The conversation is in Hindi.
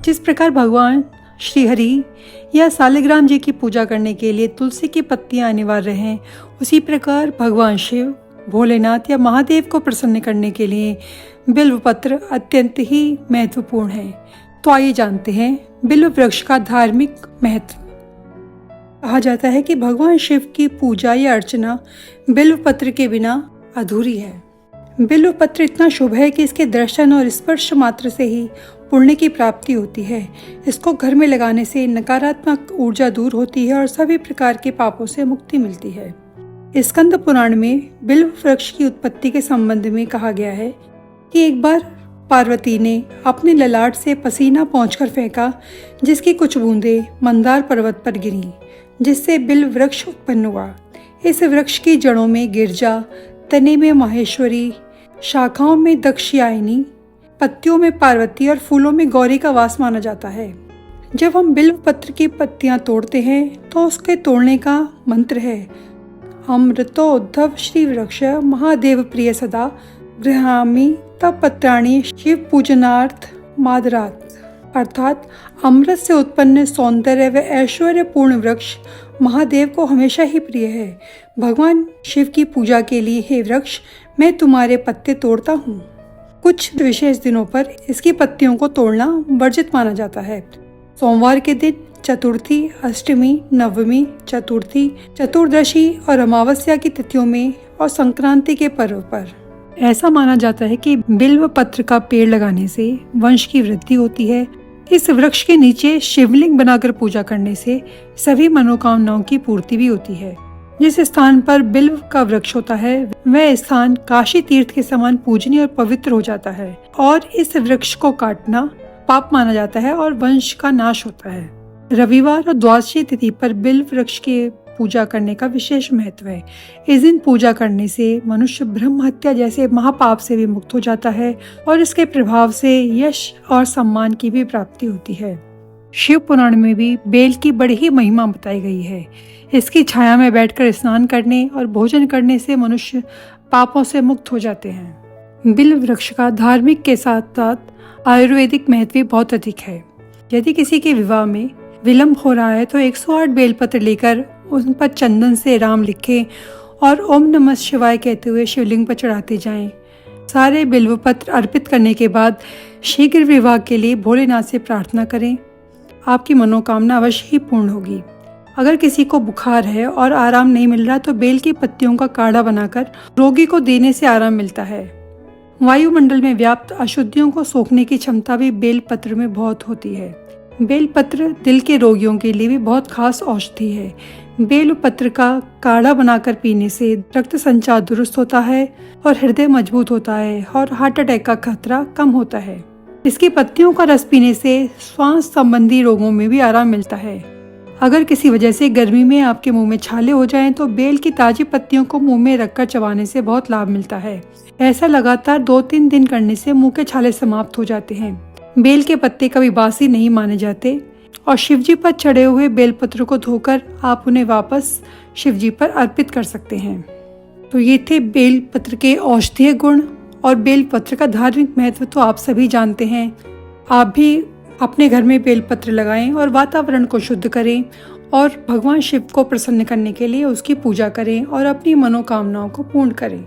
जिस प्रकार भगवान श्रीहरि या सालिग्राम जी की पूजा करने के लिए तुलसी की पत्तियां अनिवार्य हैं, उसी प्रकार भगवान शिव, भोलेनाथ या महादेव को प्रसन्न करने के लिए बिल्व पत्र अत्यंत ही महत्वपूर्ण है। तो आइए जानते हैं बिल्व वृक्ष का धार्मिक महत्व। कहा जाता है कि भगवान शिव की पूजा या अर्चना बिल्व पत्र के बिना अधूरी है। बिल्व पत्र इतना शुभ है कि इसके दर्शन और स्पर्श मात्र से ही पुण्य की प्राप्ति होती है। इसको घर में लगाने से नकारात्मक ऊर्जा दूर होती है और सभी प्रकार के पापों से मुक्ति मिलती है। स्कंद पुराण में बिल्व वृक्ष की उत्पत्ति के संबंध में कहा गया है कि एक बार पार्वती ने अपने ललाट से पसीना पोंछकर फेंका, जिसकी कुछ बूंदें मंदार पर्वत पर गिरी, जिससे बिल्व वृक्ष उत्पन्न हुआ। इस वृक्ष की जड़ों में गिरजा, तने में माहेश्वरी, शाखाओं में दक्षयायनी, पत्तियों में पार्वती और फूलों में गौरी का वास माना जाता है। जब हम बिल्व पत्र की पत्तियां तोड़ते हैं तो उसके तोड़ने का मंत्र है, अमृतो उद्धव श्री वृक्ष महादेव प्रिय सदा गृहामि तब पत्राणि शिव पूजनार्थ मादरात। अर्थात अमृत से उत्पन्न सौंदर्य व ऐश्वर्य पूर्ण वृक्ष महादेव को हमेशा ही प्रिय है। भगवान शिव की पूजा के लिए हे वृक्ष, मैं तुम्हारे पत्ते तोड़ता हूँ। कुछ विशेष दिनों पर इसकी पत्तियों को तोड़ना वर्जित माना जाता है। सोमवार के दिन, चतुर्थी, अष्टमी, नवमी, चतुर्थी, चतुर्दशी और अमावस्या की तिथियों में और संक्रांति के पर्व पर। ऐसा माना जाता है कि बिल्व पत्र का पेड़ लगाने से वंश की वृद्धि होती है। इस वृक्ष के नीचे शिवलिंग बनाकर पूजा करने से सभी मनोकामनाओं की पूर्ति भी होती है। जिस स्थान पर बिल्व का वृक्ष होता है वह स्थान काशी तीर्थ के समान पूजनीय और पवित्र हो जाता है और इस वृक्ष को काटना पाप माना जाता है और वंश का नाश होता है। रविवार और द्वादशी तिथि पर बिल्व वृक्ष की पूजा करने का विशेष महत्व है। इस दिन पूजा करने से मनुष्य ब्रह्म हत्या जैसे महापाप से भी मुक्त हो जाता है और इसके प्रभाव से यश और सम्मान की भी प्राप्ति होती है। शिव पुराण में भी बेल की बड़ी ही महिमा बताई गई है। इसकी छाया में बैठकर स्नान करने और भोजन करने से मनुष्य पापों से मुक्त हो जाते हैं। बिल्व वृक्ष का धार्मिक के साथ साथ आयुर्वेदिक महत्व भी बहुत अधिक है। यदि किसी के विवाह में विलंब हो रहा है तो 108 बेलपत्र लेकर उन पर चंदन से राम लिखें और ओम नमः शिवाय कहते हुए शिवलिंग पर चढ़ाते जाएं। सारे बिल्व पत्र अर्पित करने के बाद शीघ्र विवाह के लिए भोलेनाथ से प्रार्थना करें। आपकी मनोकामना अवश्य ही पूर्ण होगी। अगर किसी को बुखार है और आराम नहीं मिल रहा तो बेल की पत्तियों का काढ़ा बनाकर रोगी को देने से आराम मिलता है। वायुमंडल में व्याप्त अशुद्धियों को सोखने की क्षमता भी बेल पत्र में बहुत होती है। बेल पत्र दिल के रोगियों के लिए भी बहुत खास औषधि है। बेल पत्र का काढ़ा बनाकर पीने से रक्त संचार दुरुस्त होता है और हृदय मजबूत होता है और हार्ट अटैक का खतरा कम होता है। इसकी पत्तियों का रस पीने से श्वास संबंधी रोगों में भी आराम मिलता है। अगर किसी वजह से गर्मी में आपके मुंह में छाले हो जाएं तो बेल की ताजी पत्तियों को मुंह में रखकर चबाने से बहुत लाभ मिलता है। ऐसा लगातार 2-3 दिन करने से मुंह के छाले समाप्त हो जाते हैं। बेल के पत्ते कभी बासी नहीं माने जाते और शिवजी पर चढ़े हुए बेलपत्र को धोकर आप उन्हें वापस शिवजी पर अर्पित कर सकते हैं। तो ये थे बेलपत्र के औषधीय गुण और बेलपत्र का धार्मिक महत्व तो आप सभी जानते हैं। आप भी अपने घर में बेलपत्र लगाएं और वातावरण को शुद्ध करें और भगवान शिव को प्रसन्न करने के लिए उसकी पूजा करें और अपनी मनोकामनाओं को पूर्ण करें।